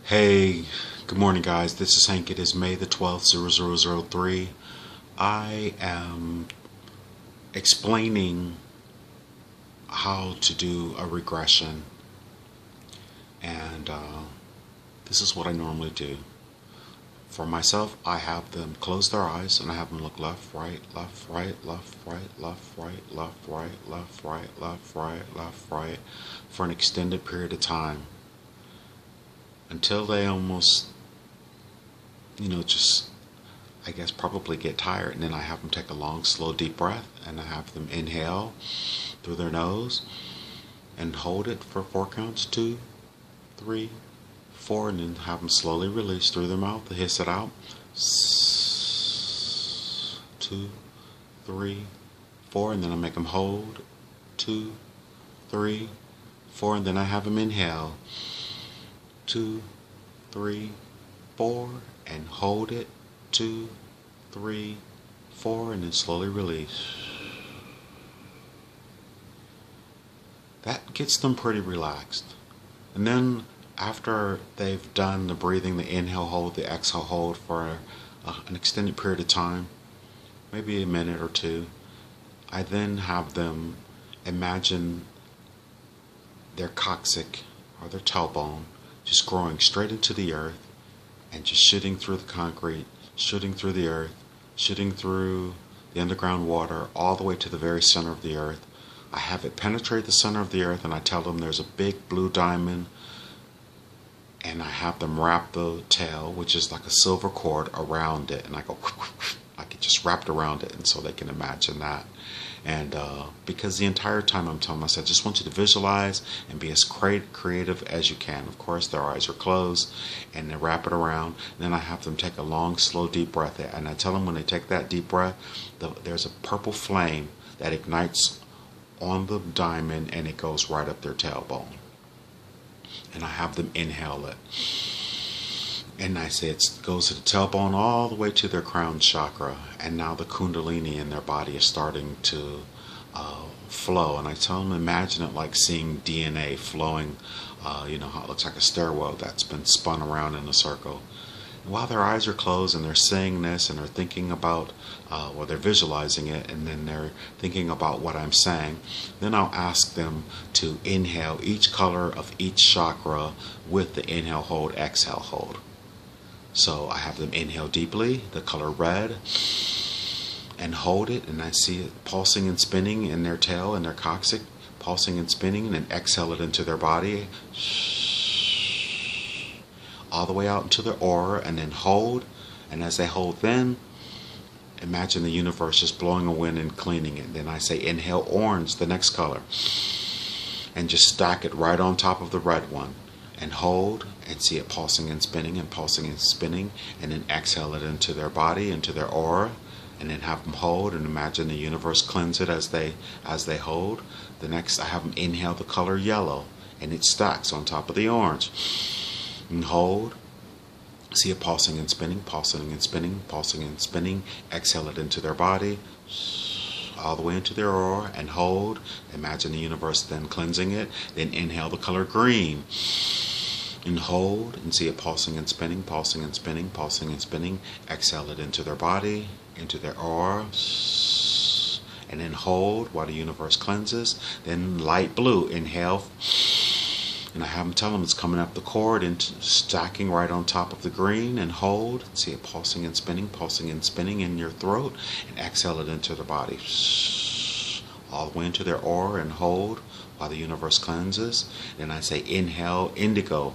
Hey, good morning guys. This is Hank. It is May the 12th, 0003. I am explaining how to do a regression, and this is what I normally do. For myself, I have them close their eyes and I have them look left, right, left, right, left, right, left, right, left, right, left, right, left, right, left, right for an extended period of time until they almost, just, I guess, probably get tired. And then I have them take a long, slow, deep breath, and I have them inhale through their nose and hold it for 4 counts, 2, 3, 4, and then have them slowly release through their mouth to hiss it out. 2, 3, 4, and then I make them hold 2, 3, 4, and then I have them inhale 2, 3, 4, and hold it 2, 3, 4, and then slowly release. That gets them pretty relaxed. And then after they've done the breathing, the inhale hold, the exhale hold for an extended period of time, maybe a minute or two, I then have them imagine their coccyx or their tailbone just growing straight into the earth and just shooting through the concrete, shooting through the earth, shooting through the underground water, all the way to the very center of the earth. I have it penetrate the center of the earth, and I tell them there's a big blue diamond, and I have them wrap the tail, which is like a silver cord, around it, and I go like it just wrapped around it, and so they can imagine that. And because the entire time I'm telling myself, I just want you to visualize and be as creative as you can. Of course, their eyes are closed, and they wrap it around. And then I have them take a long, slow, deep breath. And I tell them when they take that deep breath, there's a purple flame that ignites on the diamond, and it goes right up their tailbone. And I have them inhale it. And I say it goes to the tailbone all the way to their crown chakra. And now the kundalini in their body is starting to flow. And I tell them, imagine it like seeing DNA flowing, how it looks like a stairwell that's been spun around in a circle. And while their eyes are closed and they're saying this and they're thinking about, they're visualizing it, and then they're thinking about what I'm saying, then I'll ask them to inhale each color of each chakra with the inhale, hold, exhale, hold. So I have them inhale deeply, the color red, and hold it, and I see it pulsing and spinning in their tail and their coccyx, pulsing and spinning, and then exhale it into their body, all the way out into their aura, and then hold. And as they hold, then imagine the universe just blowing a wind and cleaning it. Then I say inhale orange, the next color, and just stack it right on top of the red one, and hold, and see it pulsing and spinning and pulsing and spinning, and then exhale it into their body, into their aura, and then have them hold and imagine the universe cleanse it as they hold. The next, I have them inhale the color yellow, and it stacks on top of the orange, and hold, see it pulsing and spinning, pulsing and spinning, pulsing and spinning, exhale it into their body, all the way into their aura, and hold, imagine the universe then cleansing it. Then inhale the color green, and hold, and see it pulsing and spinning, pulsing and spinning, pulsing and spinning, exhale it into their body, into their aura, and then hold while the universe cleanses. Then light blue, inhale, and I have them tell them it's coming up the cord and stacking right on top of the green, and hold, see it pulsing and spinning in your throat, and exhale it into the body, all the way into their aura, and hold while the universe cleanses. Then I say inhale indigo,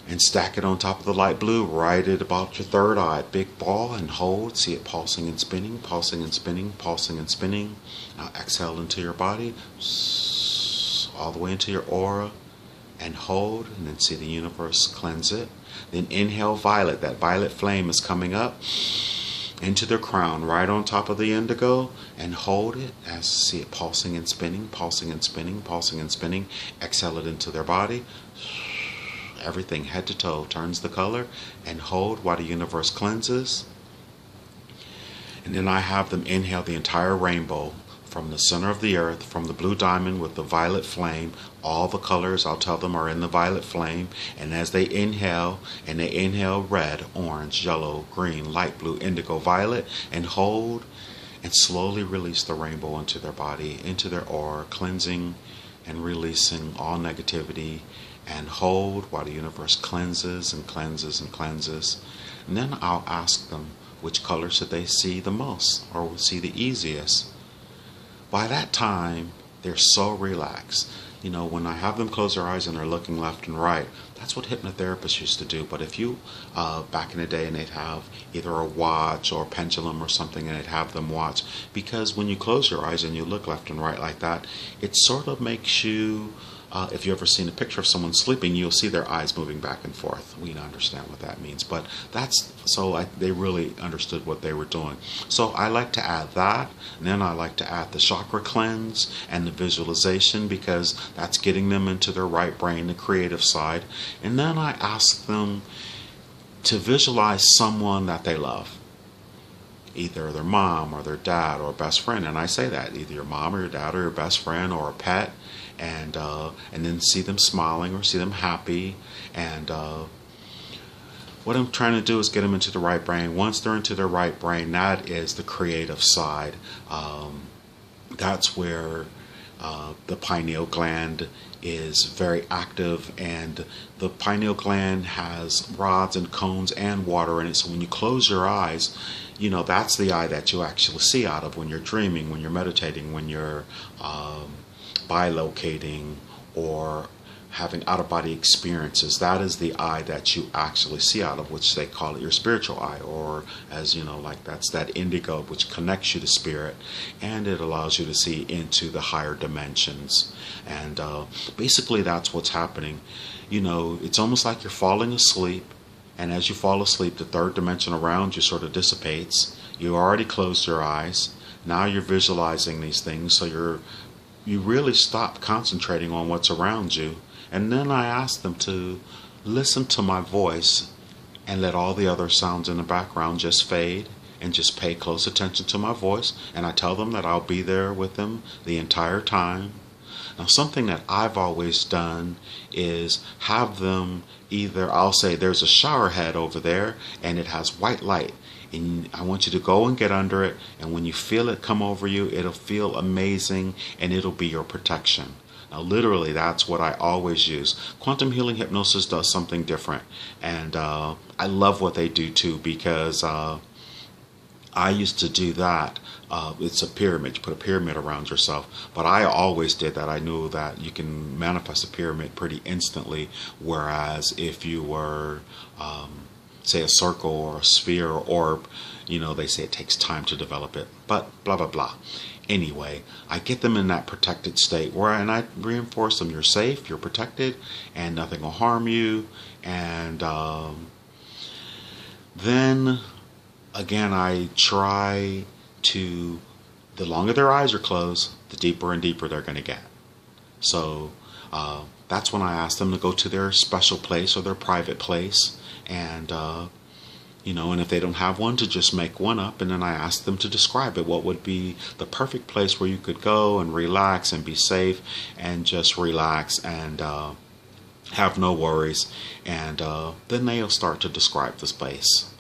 and stack it on top of the light blue right at about your third eye, big ball, and hold, see it pulsing and spinning, pulsing and spinning, pulsing and spinning. Now exhale into your body, all the way into your aura, and hold, and then see the universe cleanse it. Then inhale violet, that violet flame is coming up into their crown, right on top of the indigo, and hold it as see it pulsing and spinning, pulsing and spinning, pulsing and spinning. Exhale it into their body. Everything head to toe turns the color, and hold while the universe cleanses. And then I have them inhale the entire rainbow from the center of the earth, from the blue diamond with the violet flame. All the colors, I'll tell them, are in the violet flame. And as they inhale, red, orange, yellow, green, light blue, indigo, violet, and hold, and slowly release the rainbow into their body, into their aura, cleansing and releasing all negativity, and hold while the universe cleanses and cleanses and cleanses. And then I'll ask them which color should they see the most or see the easiest. By that time, they're so relaxed. You know, when I have them close their eyes and they're looking left and right, that's what hypnotherapists used to do. But if you, back in the day, and they'd have either a watch or a pendulum or something, and they'd have them watch, because when you close your eyes and you look left and right like that, it sort of makes you, if you've ever seen a picture of someone sleeping, you'll see their eyes moving back and forth. We don't understand what that means, but that's, they really understood what they were doing. So I like to add that, and then I like to add the chakra cleanse and the visualization, because that's getting them into their right brain, the creative side. And then I ask them to visualize someone that they love, either their mom or their dad or best friend. And I say that, either your mom or your dad or your best friend or a pet, and then see them smiling or see them happy. And what I'm trying to do is get them into the right brain. Once they're into their right brain, that is the creative side. That's where the pineal gland is very active, and the pineal gland has rods and cones and water in it. So when you close your eyes, you know, that's the eye that you actually see out of when you're dreaming, when you're meditating, when you're bilocating or having out-of-body experiences. That is the eye that you actually see out of, which they call it your spiritual eye, or, as you know, like that's that indigo which connects you to spirit, and it allows you to see into the higher dimensions. And basically that's what's happening. You know, it's almost like you're falling asleep, and as you fall asleep, the third dimension around you sort of dissipates. You already closed your eyes. Now you're visualizing these things, so you really stop concentrating on what's around you. And then I ask them to listen to my voice and let all the other sounds in the background just fade, and just pay close attention to my voice. And I tell them that I'll be there with them the entire time. Now, something that I've always done is have them either, I'll say there's a shower head over there and it has white light, and I want you to go and get under it, and when you feel it come over you, it'll feel amazing, and it'll be your protection. Now, literally, that's what I always use. Quantum healing hypnosis does something different, and I love what they do too, because I used to do that. It's a pyramid. You put a pyramid around yourself. But I always did that. I knew that you can manifest a pyramid pretty instantly, whereas if you were, say, a circle or a sphere or orb, you know, they say it takes time to develop it. But blah, blah, blah. Anyway, I get them in that protected state and I reinforce them. You're safe, you're protected, and nothing will harm you. And then again, I try to, the longer their eyes are closed, the deeper and deeper they're going to get. So that's when I ask them to go to their special place or their private place, and you know, and if they don't have one, to just make one up, and then I ask them to describe it. What would be the perfect place where you could go and relax and be safe and just relax and have no worries, and then they'll start to describe the space.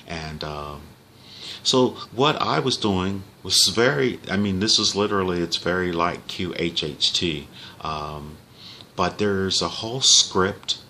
And so what I was doing was very, I mean, this is literally, it's very like QHHT, but there's a whole script,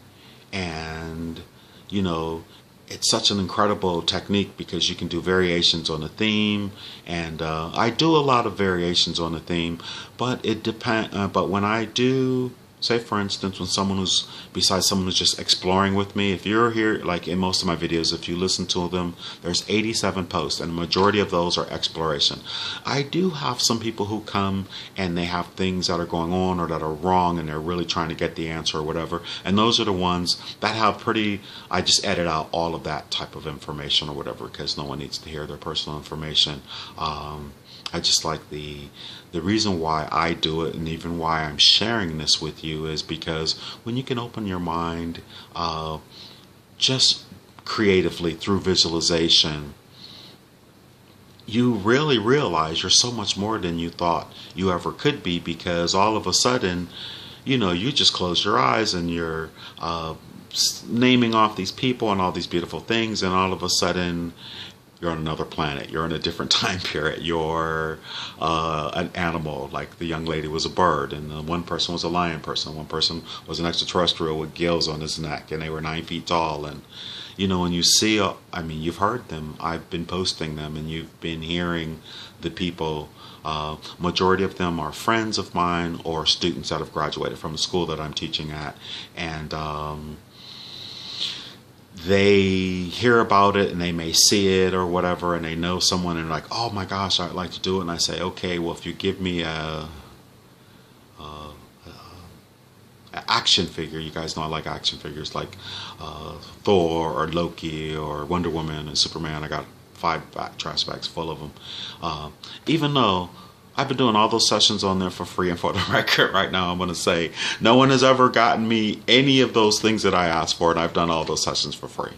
and, you know, it's such an incredible technique because you can do variations on the theme, and I do a lot of variations on the theme, but it depends. But when I do, say for instance, when someone who's, besides someone who's just exploring with me, if you're here, like in most of my videos, if you listen to them, there's 87 posts, and the majority of those are exploration. I do have some people who come and they have things that are going on or that are wrong, and they're really trying to get the answer or whatever, and those are the ones that have pretty, I just edit out all of that type of information or whatever, because no one needs to hear their personal information. I just like the reason why I do it, and even why I'm sharing this with you, is because when you can open your mind just creatively through visualization, you really realize you're so much more than you thought you ever could be, because all of a sudden, you know, you just close your eyes and you're naming off these people and all these beautiful things, and all of a sudden you're on another planet, you're in a different time period, you're an animal, like the young lady was a bird, and one person was a lion person, one person was an extraterrestrial with gills on his neck, and they were 9 feet tall. And you know, when you see, I mean, you've heard them, I've been posting them, and you've been hearing the people. Majority of them are friends of mine or students that have graduated from the school that I'm teaching at, and they hear about it and they may see it or whatever, and they know someone and like, oh my gosh, I'd like to do it. And I say, okay, well, if you give me a action figure, you guys know I like action figures, like Thor or Loki or Wonder Woman and Superman. I got 5 trash bags full of them. Even though I've been doing all those sessions on there for free, and for the record right now, I'm going to say no one has ever gotten me any of those things that I asked for, and I've done all those sessions for free.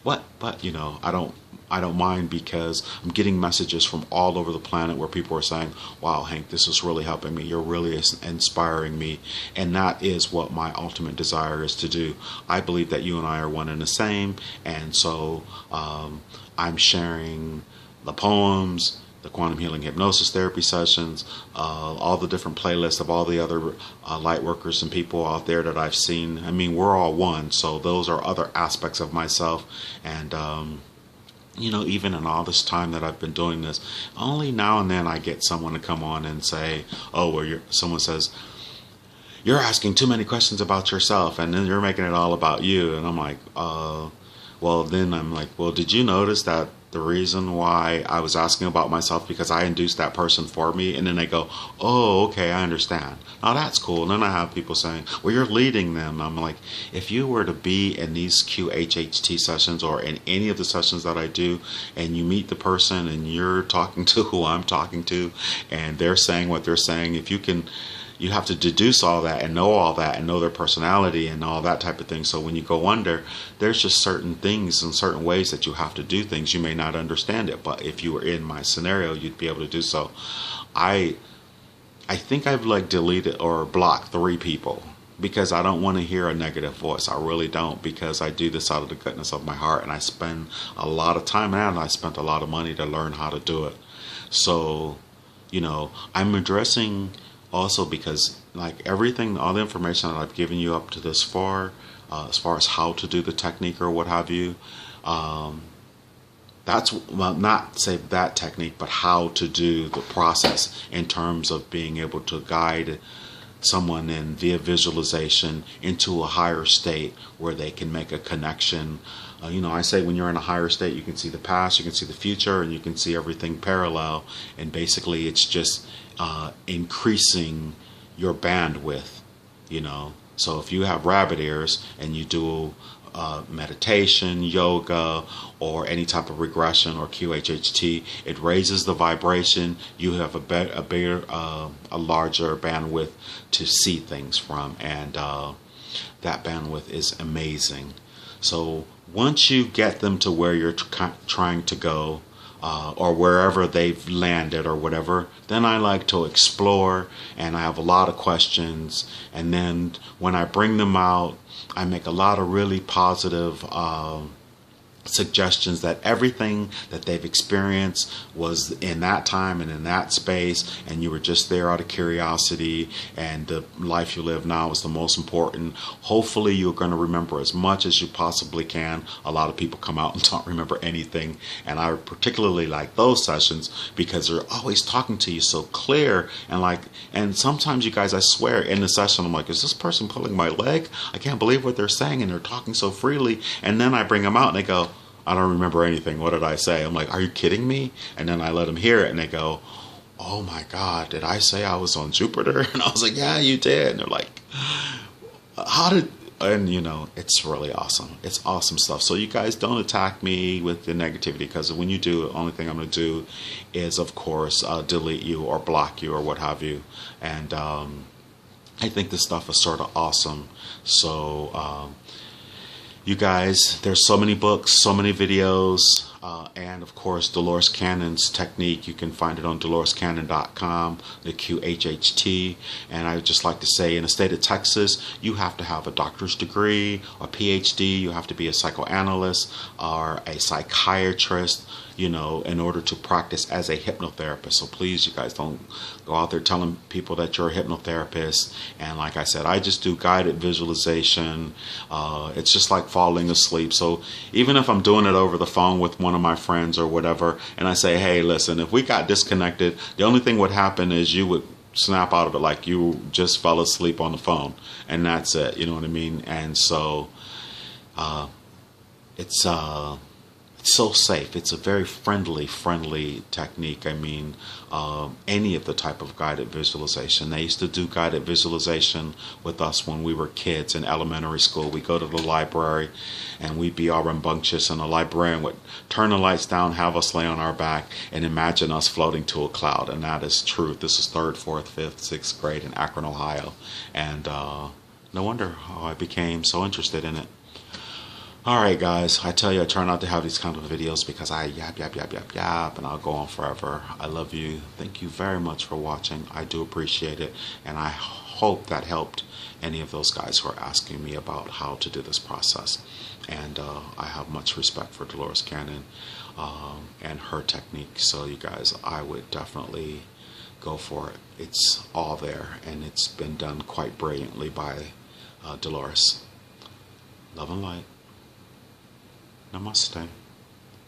But you know, I don't mind, because I'm getting messages from all over the planet where people are saying, wow, Hank, this is really helping me. You're really inspiring me. And that is what my ultimate desire is to do. I believe that you and I are one and the same. And so I'm sharing the poems, the quantum healing hypnosis therapy sessions, all the different playlists of all the other light workers and people out there that I've seen. I mean, we're all one, so those are other aspects of myself. And you know, even in all this time that I've been doing this, only now and then I get someone to come on and say, oh, or someone says, you're asking too many questions about yourself, and then you're making it all about you. And I'm like, well, then I'm like, well, did you notice that the reason why I was asking about myself, because I induced that person for me? And then they go, oh, okay, I understand. Now that's cool. And then I have people saying, well, you're leading them. I'm like, if you were to be in these QHHT sessions or in any of the sessions that I do, and you meet the person and you're talking to who I'm talking to, and they're saying what they're saying, if you can, you have to deduce all that and know their personality and all that type of thing. So when you go under, there's just certain things and certain ways that you have to do things. You may not understand it, but if you were in my scenario, you'd be able to do so. I think I've like deleted or blocked 3 people, because I don't want to hear a negative voice. I really don't, because I do this out of the goodness of my heart, and I spend a lot of time and I spent a lot of money to learn how to do it. So, you know, I'm addressing also, because like everything, all the information that I've given you up to this far, as far as how to do the technique or what have you, that's, well, not say that technique, but how to do the process in terms of being able to guide someone in via visualization into a higher state where they can make a connection. You know, I say when you're in a higher state, you can see the past, you can see the future, and you can see everything parallel. And basically it's just increasing your bandwidth, you know. So if you have rabbit ears and you do meditation, yoga, or any type of regression or QHHT, it raises the vibration. You have a bigger, a larger bandwidth to see things from, and that bandwidth is amazing. So once you get them to where you're trying to go, or wherever they've landed or whatever, then I like to explore, and I have a lot of questions. And then when I bring them out, I make a lot of really positive suggestions that everything that they've experienced was in that time and in that space, and you were just there out of curiosity, and the life you live now is the most important. Hopefully you're going to remember as much as you possibly can. A lot of people come out and don't remember anything, and I particularly like those sessions because they're always talking to you so clear, and sometimes, you guys, I swear, in the session I'm like, is this person pulling my leg? I can't believe what they're saying, and they're talking so freely. And then I bring them out and they go, I don't remember anything. What did I say? I'm like, are you kidding me? And then I let them hear it, and they go, oh my God, did I say I was on Jupiter? And I was like, yeah, you did. And they're like, how did... And you know, it's really awesome. It's awesome stuff. So you guys don't attack me with the negativity, because when you do, the only thing I'm going to do is, of course, delete you or block you or what have you. And I think this stuff is sort of awesome. So you guys, there's so many books, so many videos. And of course, Dolores Cannon's technique, you can find it on dolorescannon.com, the QHHT. And I would just like to say, in the state of Texas, you have to have a doctor's degree, a PhD, you have to be a psychoanalyst or a psychiatrist, you know, in order to practice as a hypnotherapist. So please, you guys, don't go out there telling people that you're a hypnotherapist. And like I said, I just do guided visualization. It's just like falling asleep. So even if I'm doing it over the phone with one of my friends or whatever, and I say, hey, listen, if we got disconnected, the only thing would happen is you would snap out of it like you just fell asleep on the phone, and that's it. You know what I mean? And so it's so safe. It's a very friendly technique. I mean, any of the type of guided visualization. They used to do guided visualization with us when we were kids in elementary school. We go to the library and we'd be all rambunctious, and the librarian would turn the lights down, have us lay on our back, and imagine us floating to a cloud. And that is truth. This is 3rd, 4th, 5th, 6th grade in Akron, Ohio. And no wonder how I became so interested in it. Alright guys, I tell you, I try not to have these kind of videos because I yap, and I'll go on forever. I love you. Thank you very much for watching. I do appreciate it, and I hope that helped any of those guys who are asking me about how to do this process. And I have much respect for Dolores Cannon and her technique. So you guys, I would definitely go for it. It's all there, and it's been done quite brilliantly by Dolores. Love and light. Namaste.